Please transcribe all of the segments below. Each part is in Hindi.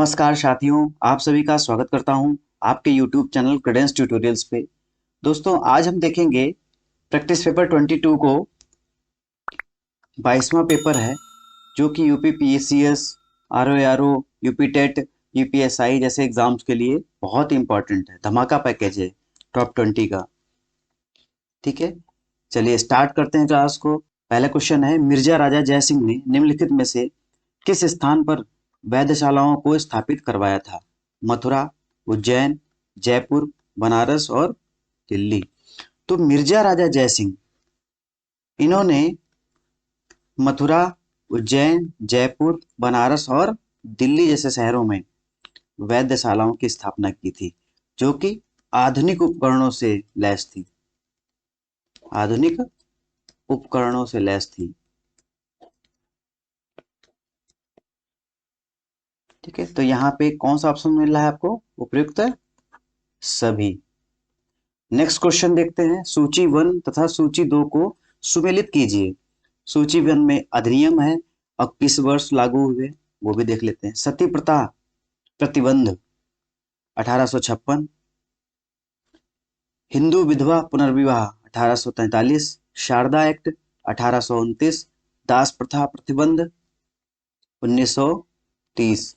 नमस्कार साथियों, आप सभी का स्वागत करता हूं आपके YouTube चैनल क्रेडेंस ट्यूटोरियल्स पे। दोस्तों, आज हम देखेंगे प्रैक्टिस पेपर 22 को 22वां पेपर है, जो कि UP PSCS, RO, UP TET, UPSI जैसे एग्जाम्स के लिए बहुत इंपॉर्टेंट है। धमाका पैकेज है टॉप 20 का। ठीक है, चलिए स्टार्ट करते हैं क्लास को। पहला क्वेश्चन है, मिर्जा राजा जयसिंह ने निम्नलिखित में से किस स्थान पर वैधशालाओं को स्थापित करवाया था? मथुरा, उज्जैन, जयपुर, बनारस और दिल्ली। तो मिर्जा राजा जयसिंह, इन्होंने मथुरा, उज्जैन, जयपुर, बनारस और दिल्ली जैसे शहरों में वैधशालाओं की स्थापना की थी, जो कि आधुनिक उपकरणों से लैस थी। आधुनिक उपकरणों से लैस थी। ठीक है, तो यहाँ पे कौन सा ऑप्शन मिल रहा है आपको? उपयुक्त सभी। नेक्स्ट क्वेश्चन देखते हैं, सूची 1 तथा सूची 2 को सुमेलित कीजिए। सूची 1 में अधिनियम है और किस वर्ष लागू हुए वो भी देख लेते हैं। सती प्रथा प्रतिबंध 1856, हिंदू विधवा पुनर्विवाह 1843, शारदा एक्ट 1829, दास प्रथा प्रतिबंध 1930।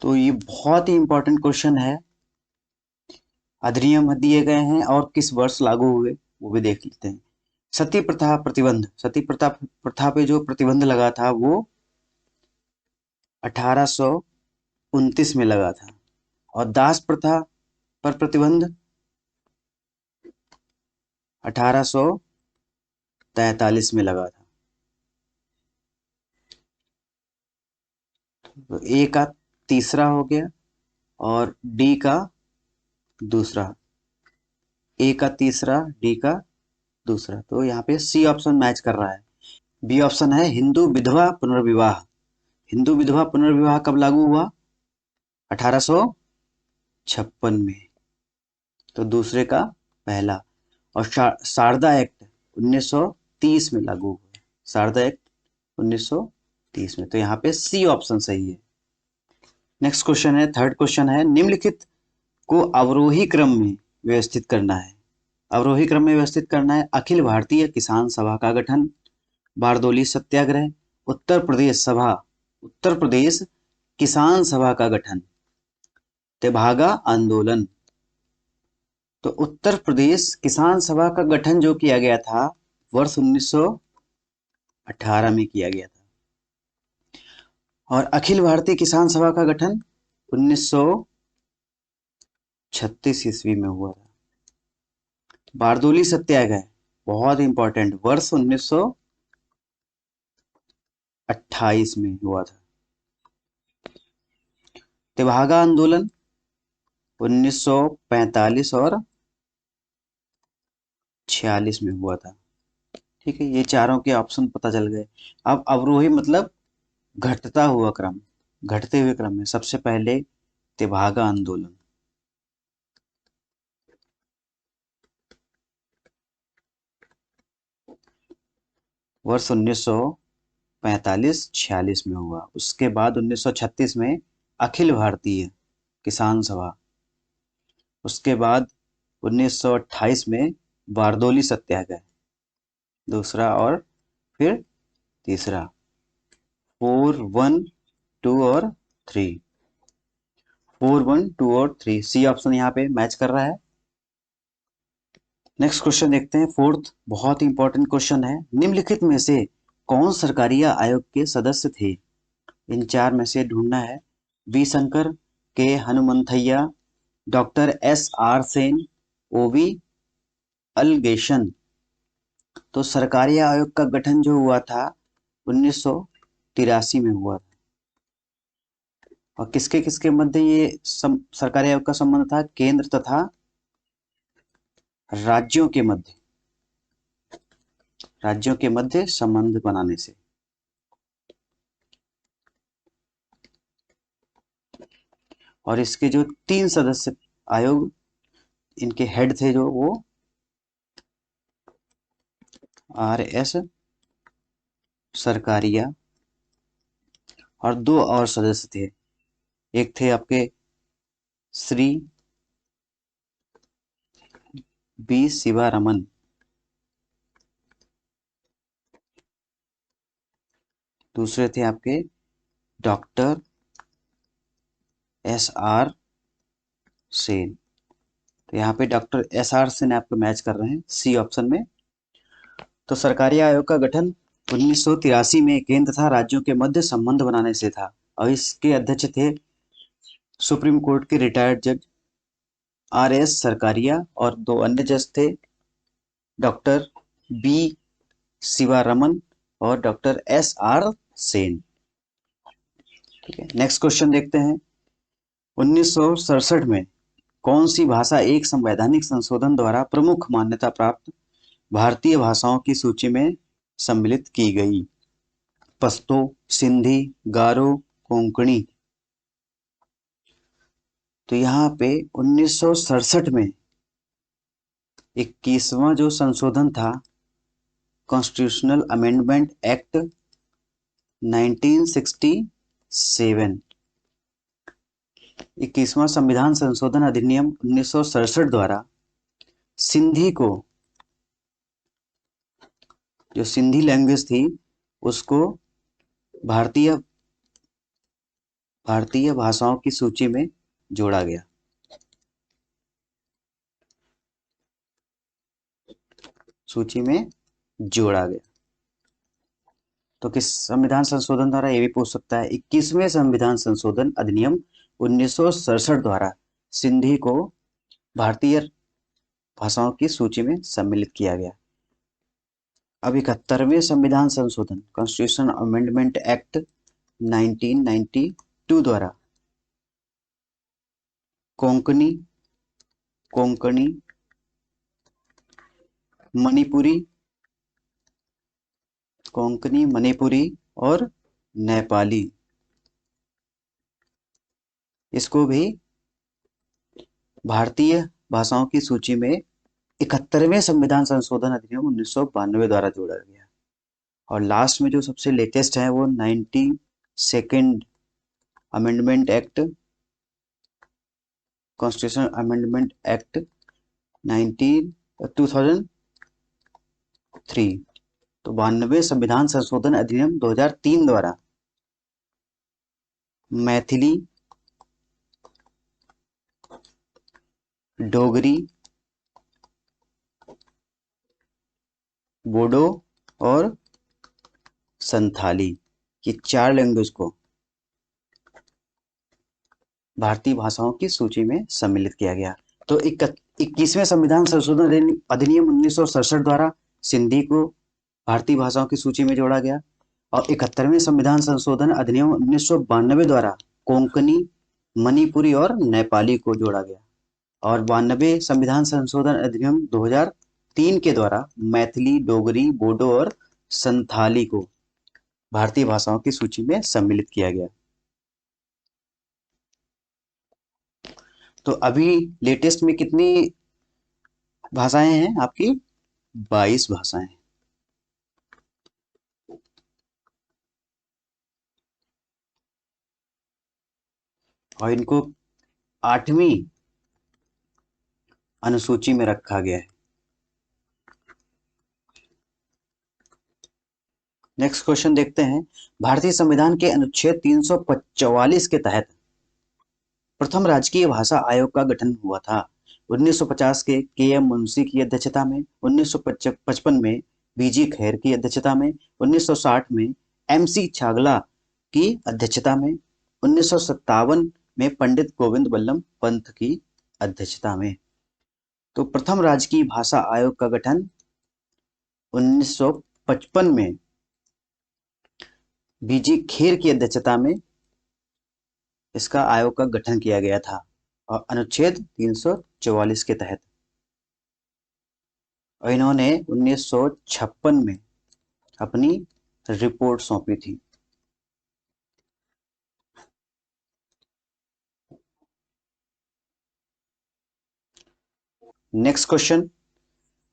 तो ये बहुत ही इंपॉर्टेंट क्वेश्चन है। अधिनियम दिए गए हैं और किस वर्ष लागू हुए वो भी देख लेते हैं। सती प्रथा प्रतिबंध, सती प्रथा पे जो प्रतिबंध लगा था वो 1829 में लगा था, और दास प्रथा पर प्रतिबंध 1843 में लगा था। तो ए का तीसरा हो गया और डी का दूसरा। ए का तीसरा, डी का दूसरा, तो यहाँ पे सी ऑप्शन मैच कर रहा है। बी ऑप्शन है हिंदू विधवा पुनर्विवाह। हिंदू विधवा पुनर्विवाह कब लागू हुआ? 1856 में। तो दूसरे का पहला। और शारदा एक्ट 1930 में लागू हुआ। शारदा एक्ट 1930 में, तो यहाँ पे सी ऑप्शन सही है। नेक्स्ट क्वेश्चन है, थर्ड क्वेश्चन है, निम्नलिखित को अवरोही क्रम में व्यवस्थित करना है। अवरोही क्रम में व्यवस्थित करना है। अखिल भारतीय किसान सभा का गठन, बारदोली सत्याग्रह, उत्तर प्रदेश सभा, उत्तर प्रदेश किसान सभा का गठन, तेभागा आंदोलन। तो उत्तर प्रदेश किसान सभा का गठन जो किया गया था वर्ष 1918 में किया गया था, और अखिल भारतीय किसान सभा का गठन 1936 ईस्वी में हुआ था। बारदोली सत्याग्रह बहुत इंपॉर्टेंट, वर्ष 1928 में हुआ था। तेभागा आंदोलन 1945 और 46 में हुआ था। ठीक है, ये चारों के ऑप्शन पता चल गए। अब अवरोही मतलब घटता हुआ क्रम, घटते हुए क्रम में सबसे पहले तेभागा आंदोलन। वर्ष 1945-46 में हुआ। उसके बाद 1936 में अखिल भारतीय किसान सभा। उसके बाद 1928 में बारदोली सत्याग्रह दूसरा, और फिर तीसरा। 4, 1, 2 और 3। 4, 1, 2 और 3, सी ऑप्शन यहाँ पे मैच कर रहा है। नेक्स्ट क्वेश्चन देखते हैं, फोर्थ बहुत ही इंपॉर्टेंट क्वेश्चन है, निम्नलिखित में से कौन सरकारिया आयोग के सदस्य थे? इन चार में से ढूंढना है। V Shankar, K Hanumanthaiya, doctor S R Sen, OV Alagesan. तो सरकारी आयोग का गठन जो हुआ था 1983 में हुआ था। और किसके किसके मध्य ये सरकारी आयोग का संबंध था? केंद्र तथा राज्यों के मध्य, राज्यों के मध्य संबंध बनाने से। और इसके जो 3 सदस्य आयोग, इनके हेड थे जो वो आर एस सरकारिया और दो और सदस्य थे। एक थे आपके श्री बी शिवारमन, दूसरे थे आपके डॉक्टर एस आर सेन। तो यहाँ पे डॉक्टर एस आर सेन आपको मैच कर रहे हैं सी ऑप्शन में। तो सरकारी आयोग का गठन 1983 में केंद्र तथा राज्यों के मध्य संबंध बनाने से था, और इसके अध्यक्ष थे सुप्रीम कोर्ट के रिटायर्ड जज आर एस सरकारिया, और दो अन्य जज थे डॉक्टर बी शिवारमन और डॉक्टर एस आर सेन। ठीक है, नेक्स्ट क्वेश्चन देखते हैं। 1967 में कौन सी भाषा एक संवैधानिक संशोधन द्वारा प्रमुख मान्यता प्राप्त भारतीय भाषाओं की सूची में सम्मिलित की गई? पश्तो, सिंधी, गारो, कोंकणी। तो यहाँ पे 1967 में 21वां जो संशोधन था, कॉन्स्टिट्यूशनल अमेंडमेंट एक्ट 1967, 21वां संविधान संशोधन अधिनियम 1967 द्वारा सिंधी को, जो सिंधी लैंग्वेज थी, उसको भारतीय भाषाओं की सूची में जोड़ा गया। सूची में जोड़ा गया। तो किस संविधान संशोधन द्वारा, ये भी पूछ सकता है। 21वें संविधान संशोधन अधिनियम 1967 द्वारा सिंधी को भारतीय भाषाओं की सूची में सम्मिलित किया गया। अब 71वें संविधान संशोधन कॉन्स्टिट्यूशन अमेंडमेंट एक्ट 1992 द्वारा कोंकणी, मणिपुरी, और नेपाली, इसको भी भारतीय भाषाओं की सूची में 71वें संविधान संशोधन अधिनियम 1992 द्वारा जोड़ा गया। और लास्ट में जो सबसे लेटेस्ट है वो 92nd amendment act, constitution amendment act 2003। तो 92वें संविधान संशोधन अधिनियम 2003 द्वारा मैथिली, डोगरी, बोडो और संथाली, ये 4 लैंग्वेज को भारतीय भाषाओं की सूची में सम्मिलित किया गया। तो 21वें संविधान संशोधन अधिनियम 1967 द्वारा सिंधी को भारतीय भाषाओं की सूची में जोड़ा गया, और 71वें संविधान संशोधन अधिनियम 1992 द्वारा कोंकणी, मणिपुरी और नेपाली को जोड़ा गया, और 92 संविधान संशोधन अधिनियम 2003 के द्वारा मैथिली, डोगरी, बोडो और संथाली को भारतीय भाषाओं की सूची में सम्मिलित किया गया। तो अभी लेटेस्ट में कितनी भाषाएं हैं आपकी? 22 भाषाएं। और इनको 8वीं अनुसूची में रखा गया है। नेक्स्ट क्वेश्चन देखते हैं। भारतीय संविधान के अनुच्छेद 344 के तहत प्रथम राजकीय भाषा आयोग का गठन हुआ था। 1950 के एम मुंशी की अध्यक्षता में, 1955 में बीजी खैर की अध्यक्षता में, 1960 में एम सी छागला की अध्यक्षता में, 1957 में पंडित गोविंद बल्लभ पंत की अध्यक्षता में। तो प्रथम राजकीय भाषा आयोग का गठन 1955 में बीजी खेर की अध्यक्षता में इसका आयोग का गठन किया गया था, और अनुच्छेद 344 के तहत। और इन्होंने 1956 में अपनी रिपोर्ट सौंपी थी। Next question.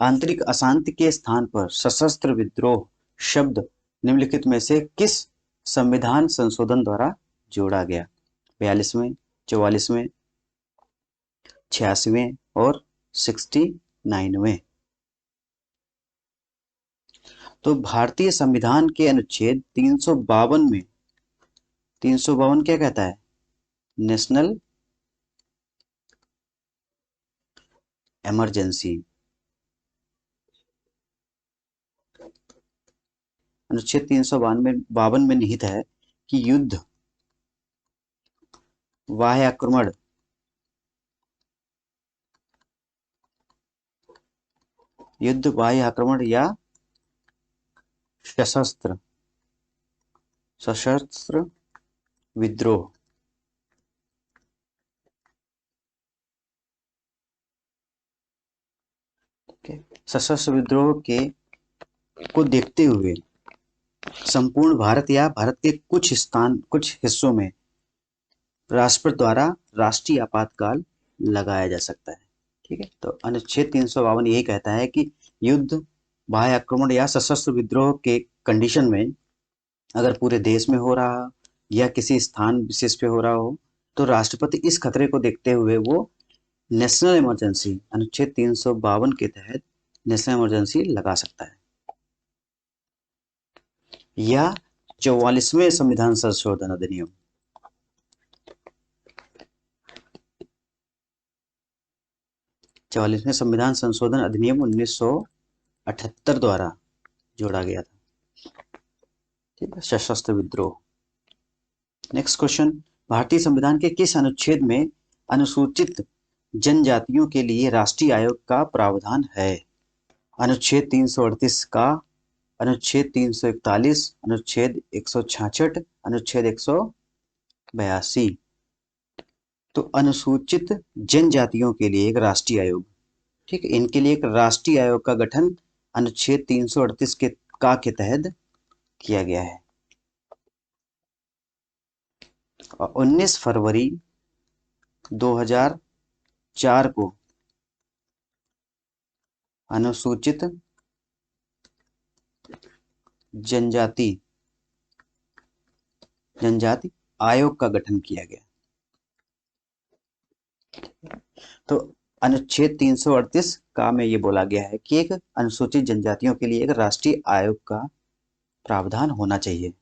आंतरिक अशांति के स्थान पर सशस्त्र विद्रोह शब्द निम्नलिखित में से किस संविधान संशोधन द्वारा जोड़ा गया? 42वें, 44वें, 86वें और 69वें। तो भारतीय संविधान के अनुच्छेद 352 में 352 क्या कहता है? National emergency. अनुच्छेद 352 में निहित है कि युद्ध, बाह्य आक्रमण, बाह्य आक्रमण या सशस्त्र विद्रोह सशस्त्र विद्रोह के को देखते हुए संपूर्ण भारत या भारत के कुछ हिस्सों में राष्ट्रपति द्वारा राष्ट्रीय आपातकाल लगाया जा सकता है। ठीक है, तो अनुच्छेद 352 यही कहता है कि युद्ध, बाह्य आक्रमण या सशस्त्र विद्रोह के कंडीशन में अगर पूरे देश में हो रहा या किसी स्थान विशेष पे हो रहा हो तो राष्ट्रपति इस खतरे को देखते हुए वो नेशनल इमरजेंसी अनुच्छेद 352 के तहत नेशनल इमरजेंसी लगा सकता है। या 44वें संविधान संशोधन अधिनियम, 44वें संविधान संशोधन अधिनियम 1978 द्वारा जोड़ा गया था। ठीक है, सशस्त्र विद्रोह। नेक्स्ट क्वेश्चन, भारतीय संविधान के किस अनुच्छेद में अनुसूचित जनजातियों के लिए राष्ट्रीय आयोग का प्रावधान है? अनुच्छेद 338 का, अनुच्छेद 341, अनुच्छेद 166, अनुच्छेद 182। तो अनुसूचित जनजातियों के लिए एक राष्ट्रीय आयोग, ठीक है, इनके लिए एक राष्ट्रीय आयोग का गठन अनुच्छेद 338 के तहत किया गया है। 19 फरवरी 2004 को अनुसूचित जनजाति आयोग का गठन किया गया। तो अनुच्छेद 338 का में ये बोला गया है कि एक अनुसूचित जनजातियों के लिए एक राष्ट्रीय आयोग का प्रावधान होना चाहिए।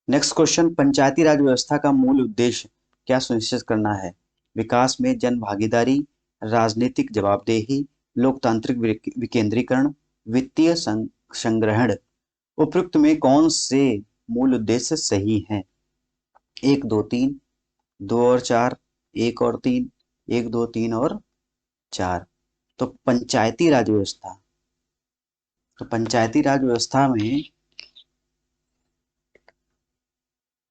नेक्स्ट क्वेश्चन, पंचायती राज व्यवस्था का मूल उद्देश्य क्या सुनिश्चित करना है? विकास में जन भागीदारी, राजनीतिक जवाबदेही, लोकतांत्रिक विकेंद्रीकरण, वित्तीय संग्रहण। उपयुक्त में कौन से मूल उद्देश्य सही हैं? 1, 2, 3, 2 और 4, 1 और 3, 1, 2, 3 और 4। तो पंचायती राज व्यवस्था में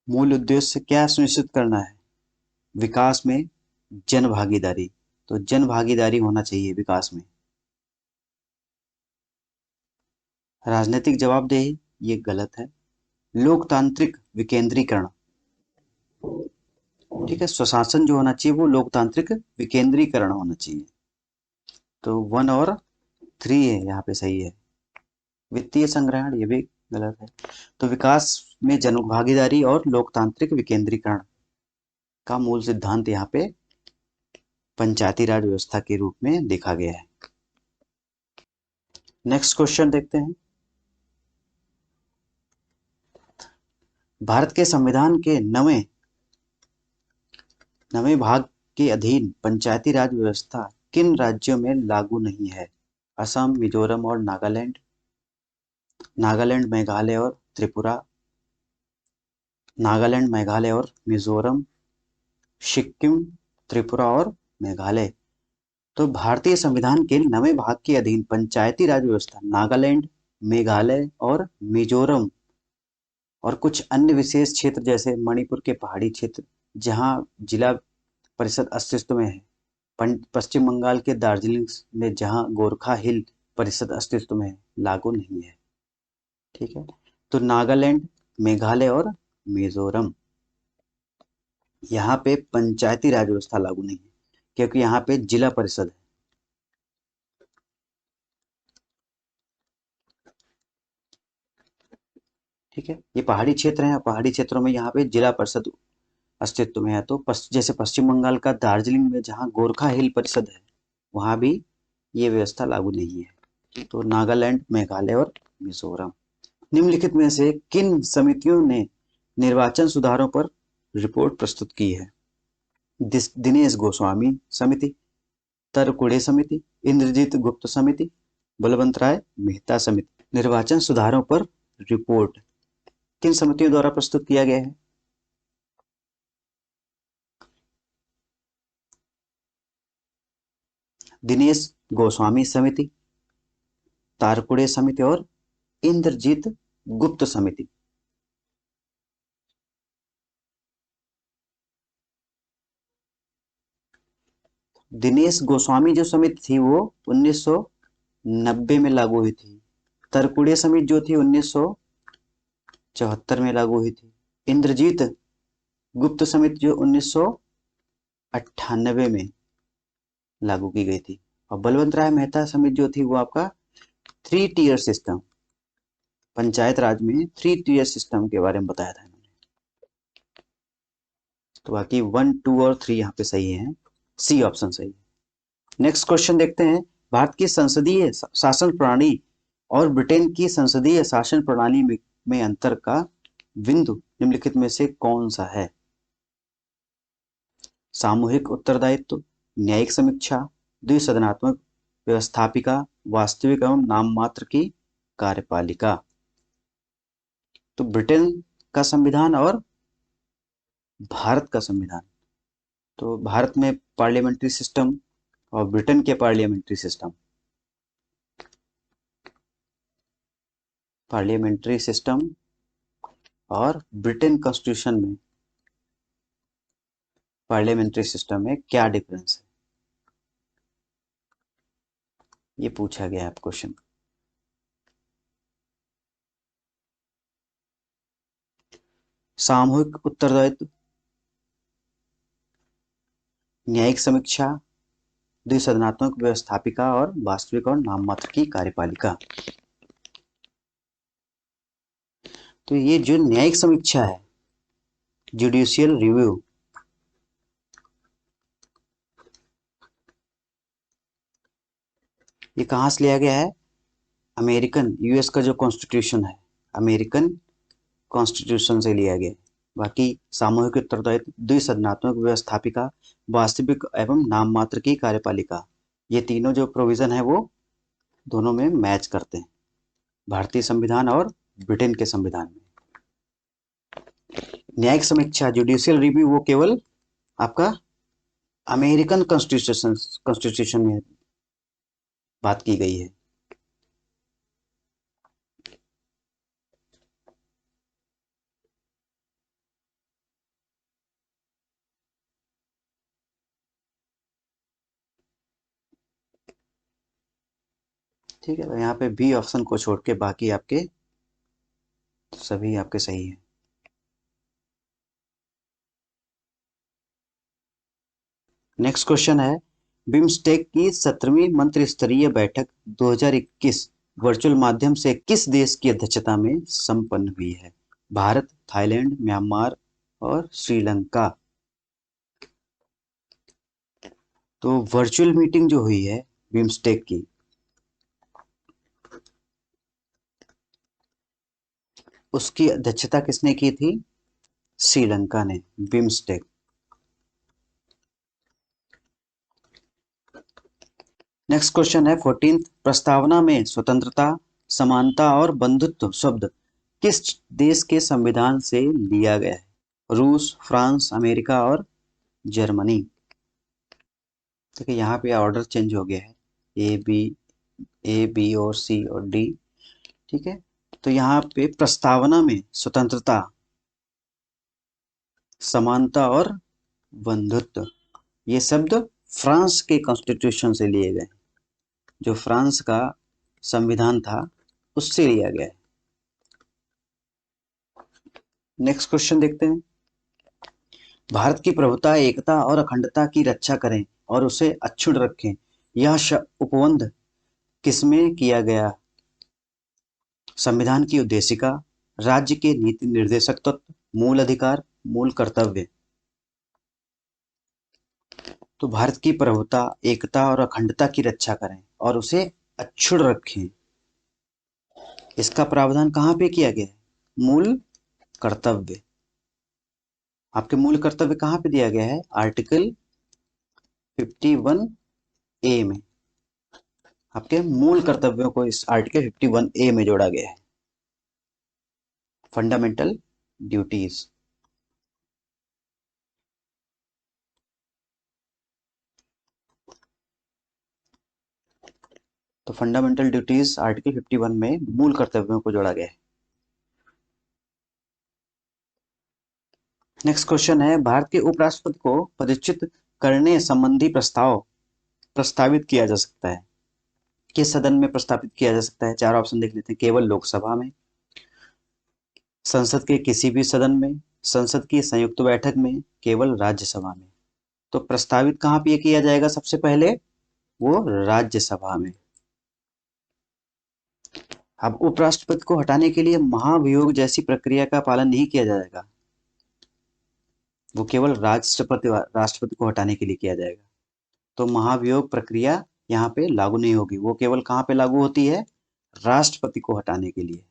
मूल उद्देश्य क्या सुनिश्चित करना है? विकास में जन भागीदारी, तो जन भागीदारी होना चाहिए विकास में। राजनीतिक जवाबदेही, ये गलत है। लोकतांत्रिक विकेंद्रीकरण, ठीक है, स्वशासन जो होना चाहिए वो लोकतांत्रिक विकेंद्रीकरण होना चाहिए। तो 1 और 3 है यहाँ पे सही है। वित्तीय संग्रहण ये भी गलत है। तो विकास में जन भागीदारी और लोकतांत्रिक विकेंद्रीकरण का मूल सिद्धांत यहाँ पे पंचायती राज व्यवस्था के रूप में देखा गया है। नेक्स्ट क्वेश्चन देखते हैं, भारत के संविधान के नवे भाग के अधीन पंचायती राज व्यवस्था किन राज्यों में लागू नहीं है? असम, मिजोरम और नागालैंड, मेघालय और त्रिपुरा, नागालैंड, मेघालय और मिजोरम, सिक्किम, त्रिपुरा और मेघालय। तो भारतीय संविधान के नवे भाग के अधीन पंचायती राज व्यवस्था नागालैंड, मेघालय और मिजोरम और कुछ अन्य विशेष क्षेत्र जैसे मणिपुर के पहाड़ी क्षेत्र जहां जिला परिषद अस्तित्व में है, पश्चिम बंगाल के दार्जिलिंग में जहां गोरखा हिल परिषद अस्तित्व में है, लागू नहीं है। ठीक है, तो नागालैंड, मेघालय और मिजोरम, यहाँ पे पंचायती राज व्यवस्था लागू नहीं है क्योंकि यहाँ पे जिला परिषद है। ठीक है, ये पहाड़ी क्षेत्र है, पहाड़ी क्षेत्रों में यहाँ पे जिला परिषद अस्तित्व में है। तो जैसे पश्चिम बंगाल का दार्जिलिंग में जहाँ गोरखा हिल परिषद है, वहाँ भी ये व्यवस्था लागू नहीं है। तो नागालैंड, मेघालय और मिजोरम। निम्नलिखित में से किन समितियों ने निर्वाचन सुधारों पर रिपोर्ट प्रस्तुत की है? दिनेश गोस्वामी समिति, तरकुड़े समिति, इंद्रजीत गुप्त समिति, बलवंत राय मेहता समिति। निर्वाचन सुधारों पर रिपोर्ट किन समितियों द्वारा प्रस्तुत किया गया है? दिनेश गोस्वामी समिति, तारकुड़े समिति और इंद्रजीत गुप्त समिति। दिनेश गोस्वामी जो समिति थी वो 1990 में लागू हुई थी। तरकुड़े समिति जो थी 1974 में लागू हुई थी। इंद्रजीत गुप्त समिति जो 1998 में लागू की गई थी। और बलवंत राय मेहता समिति जो थी वो आपका 3 टियर सिस्टम, पंचायत राज में 3 टियर सिस्टम के बारे में बताया था इन्होंने। तो बाकी 1, 2 और 3 यहाँ पे सही है, सी ऑप्शन सही है। नेक्स्ट क्वेश्चन देखते हैं। भारत की संसदीय शासन प्रणाली और ब्रिटेन की संसदीय शासन प्रणाली में अंतर का बिंदु निम्नलिखित में से कौन सा है? सामूहिक उत्तरदायित्व, न्यायिक समीक्षा, द्विसदनात्मक व्यवस्थापिका, वास्तविक एवं नाम मात्र की कार्यपालिका। तो ब्रिटेन का संविधान और भारत का संविधान। तो भारत में पार्लियामेंट्री सिस्टम और ब्रिटेन के पार्लियामेंट्री सिस्टम। पार्लियामेंट्री सिस्टम और ब्रिटेन कॉन्स्टिट्यूशन में पार्लियामेंट्री सिस्टम में क्या डिफरेंस है, ये पूछा गया है क्वेश्चन। सामूहिक उत्तरदायित्व, न्यायिक समीक्षा, द्विसदनात्मक व्यवस्थापिका और वास्तविक और नाममात्र की कार्यपालिका। तो ये जो न्यायिक समीक्षा है, जुडिशियल रिव्यू, ये कहाँ से लिया गया है? अमेरिकन, यूएस का जो कॉन्स्टिट्यूशन है, अमेरिकन कॉन्स्टिट्यूशन से लिया गया है। बाकी सामूहिक उत्तरदायित्व, द्विसदनात्मक व्यवस्थापिका, वास्तविक एवं नाम मात्र की कार्यपालिका, ये तीनों जो प्रोविजन है वो दोनों में मैच करते हैं, भारतीय संविधान और ब्रिटेन के संविधान में। न्यायिक समीक्षा, जुडिशियल रिव्यू, वो केवल आपका अमेरिकन कॉन्स्टिट्यूशन में बात की गई है। ठीक है, तो यहाँ पे बी ऑप्शन को छोड़ के बाकी आपके सभी आपके सही है। नेक्स्ट क्वेश्चन है, बिम्स्टेक की 17वीं मंत्रिस्तरीय बैठक 2021 वर्चुअल माध्यम से किस देश की अध्यक्षता में संपन्न हुई है? भारत, थाईलैंड, म्यांमार और श्रीलंका। तो वर्चुअल मीटिंग जो हुई है बिम्स्टेक की, उसकी अध्यक्षता किसने की थी? श्रीलंका ने, बिम्स्टेक। नेक्स्ट क्वेश्चन है 14th, प्रस्तावना में स्वतंत्रता, समानता और बंधुत्व शब्द किस देश के संविधान से लिया गया है? रूस, फ्रांस, अमेरिका और जर्मनी। देखिए यहाँ पे ऑर्डर चेंज हो गया है, ए बी और सी और डी। ठीक है, तो यहाँ पे प्रस्तावना में स्वतंत्रता, समानता और बंधुत्व, ये शब्द फ्रांस के कॉन्स्टिट्यूशन से लिए गए, जो फ्रांस का संविधान था उससे लिया गया है। नेक्स्ट क्वेश्चन देखते हैं। भारत की प्रभुता, एकता और अखंडता की रक्षा करें और उसे अक्षुण्ण रखें, यह उपबंध किसमें किया गया? संविधान की उद्देशिका, राज्य के नीति निर्देशक तत्व, मूल अधिकार, मूल कर्तव्य। तो भारत की प्रभुता, एकता और अखंडता की रक्षा करें और उसे अक्षुण्ण रखें। इसका प्रावधान कहाँ पे किया गया है? मूल कर्तव्य। आपके मूल कर्तव्य कहाँ पे दिया गया है? आर्टिकल 51 ए में। आपके मूल कर्तव्यों को इस आर्टिकल 51 ए में जोड़ा गया है। Fundamental duties. तो फंडामेंटल ड्यूटीज आर्टिकल 51 में मूल कर्तव्यों को जोड़ा गया है। नेक्स्ट क्वेश्चन है, भारत के उपराष्ट्रपति को पदच्युत करने संबंधी प्रस्ताव प्रस्तावित किया जा सकता है? किस सदन में प्रस्तावित किया जा सकता है? चार ऑप्शन देख लेते हैं। केवल लोकसभा में, संसद के किसी भी सदन में, संसद की संयुक्त बैठक में, केवल राज्यसभा में। तो प्रस्तावित कहाँ पे किया जाएगा? सबसे पहले वो राज्यसभा में। अब उपराष्ट्रपति को हटाने के लिए महाभियोग जैसी प्रक्रिया का पालन नहीं किया जाएगा, वो केवल राष्ट्रपति को हटाने के लिए किया जाएगा। तो महाभियोग प्रक्रिया यहाँ पे लागू नहीं होगी, वो केवल कहाँ पे लागू होती है? राष्ट्रपति को हटाने के लिए।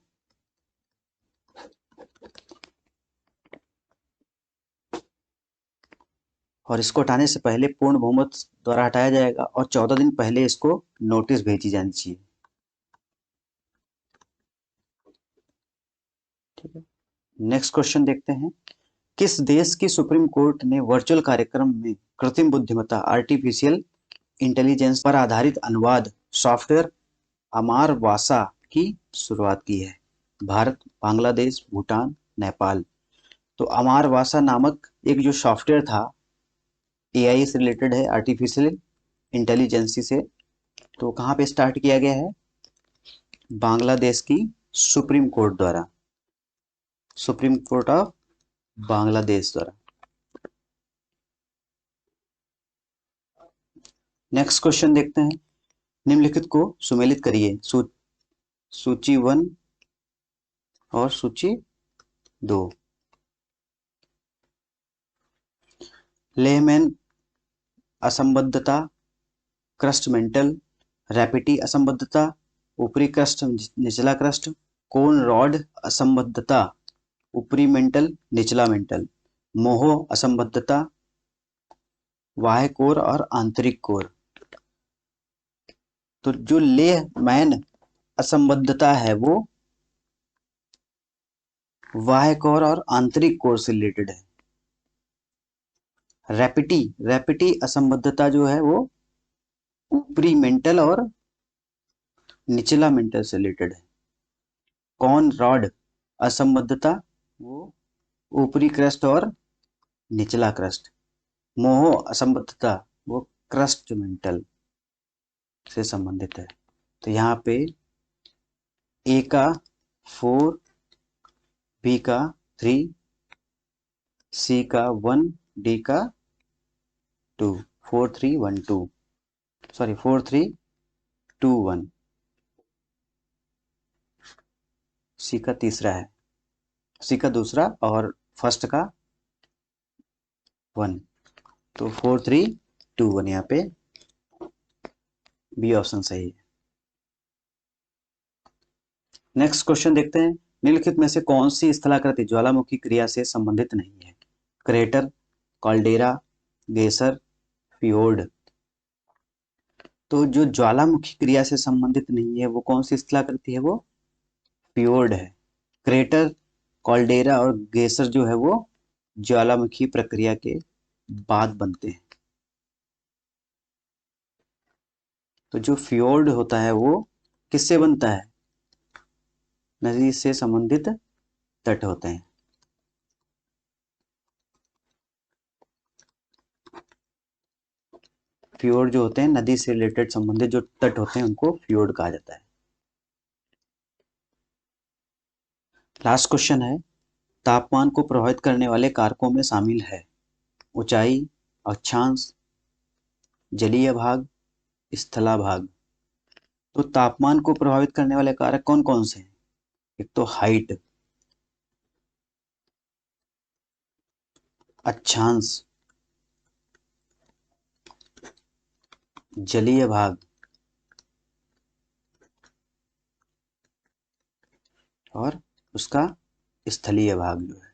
और इसको हटाने से पहले पूर्ण बहुमत द्वारा हटाया जाएगा और 14 दिन पहले इसको नोटिस भेजी जानी चाहिए। ठीक है, नेक्स्ट क्वेश्चन देखते हैं। किस देश की सुप्रीम कोर्ट ने वर्चुअल कार्यक्रम में कृत्रिम बुद्धिमत्ता आर्टिफिशियल इंटेलिजेंस पर आधारित अनुवाद सॉफ्टवेयर अमार वासा की शुरुआत की है? भारत, बांग्लादेश, भूटान, नेपाल। तो अमार वासा नामक एक जो सॉफ्टवेयर था, एआई से रिलेटेड है, आर्टिफिशियल इंटेलिजेंसी से। तो कहाँ पे स्टार्ट किया गया है? बांग्लादेश की सुप्रीम कोर्ट द्वारा, सुप्रीम कोर्ट ऑफ बांग्लादेश द्वारा। नेक्स्ट क्वेश्चन देखते हैं। निम्नलिखित को सुमेलित करिए। सूची 1 और सूची 2। लेहमैन असंबद्धता, क्रस्ट मेंटल, रैपिटी असंबद्धता, ऊपरी क्रस्ट निचला क्रस्ट, कोन रॉड असंबद्धता, ऊपरी मेंटल निचला मेंटल, मोहो असंबद्धता, बाह्य कोर और आंतरिक कोर। तो जो लेहमैन असंबद्धता है वो बाह्य कोर और आंतरिक कोर से रिलेटेड है। रैपिटी असंबद्धता जो है वो ऊपरी मेंटल और निचला मेंटल से रिलेटेड है। कॉन रॉड असंबद्धता वो ऊपरी क्रस्ट और निचला क्रस्ट। मोहो असंबद्धता वो क्रस्ट मेंटल से संबंधित है। तो यहाँ पे ए का 4, बी का 3, सी का 1, डी का 2। 4 3 1 2, सॉरी 4 3 2 1। सी का तीसरा है, सी का दूसरा और फर्स्ट का 1। तो 4 3 2 1 यहाँ पे बी ऑप्शन सही है। नेक्स्ट क्वेश्चन देखते हैं। निम्नलिखित में से कौन सी स्थलाकृति ज्वालामुखी क्रिया से संबंधित नहीं है? Crater, caldera, geyser, fjord. तो जो ज्वालामुखी क्रिया से संबंधित नहीं है वो कौन सी स्थलाकृति है? वो फियोर्ड है। क्रेटर, कॉल्डेरा और गेसर जो है वो ज्वालामुखी प्रक्रिया के बाद बनते हैं। तो जो फियोर्ड होता है वो किससे बनता है? नदी से संबंधित तट होते हैं। फ्योर्ड जो होते हैं नदी से रिलेटेड संबंधित जो तट होते हैं उनको फ्योर्ड कहा जाता है। लास्ट क्वेश्चन है, तापमान को प्रभावित करने वाले कारकों में शामिल है ऊंचाई, अक्षांश, जलीय भाग, स्थला भाग। तो तापमान को प्रभावित करने वाले कारक कौन कौन से हैं? एक तो हाइट, अक्षांश, जलीय भाग और उसका स्थलीय भाग जो है,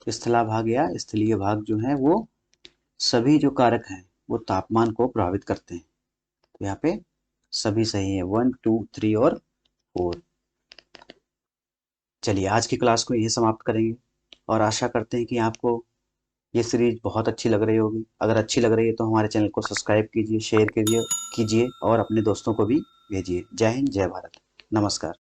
स्थला भाग या स्थलीय भाग जो है वो सभी जो कारक हैं वो तापमान को प्रभावित करते हैं। तो यहाँ पे सभी सही है, 1 2 3 और 4। चलिए आज की क्लास को यही समाप्त करेंगे और आशा करते हैं कि आपको ये सीरीज बहुत अच्छी लग रही होगी। अगर अच्छी लग रही है तो हमारे चैनल को सब्सक्राइब कीजिए, शेयर कीजिए और अपने दोस्तों को भी भेजिए। जय हिंद, जय भारत, नमस्कार।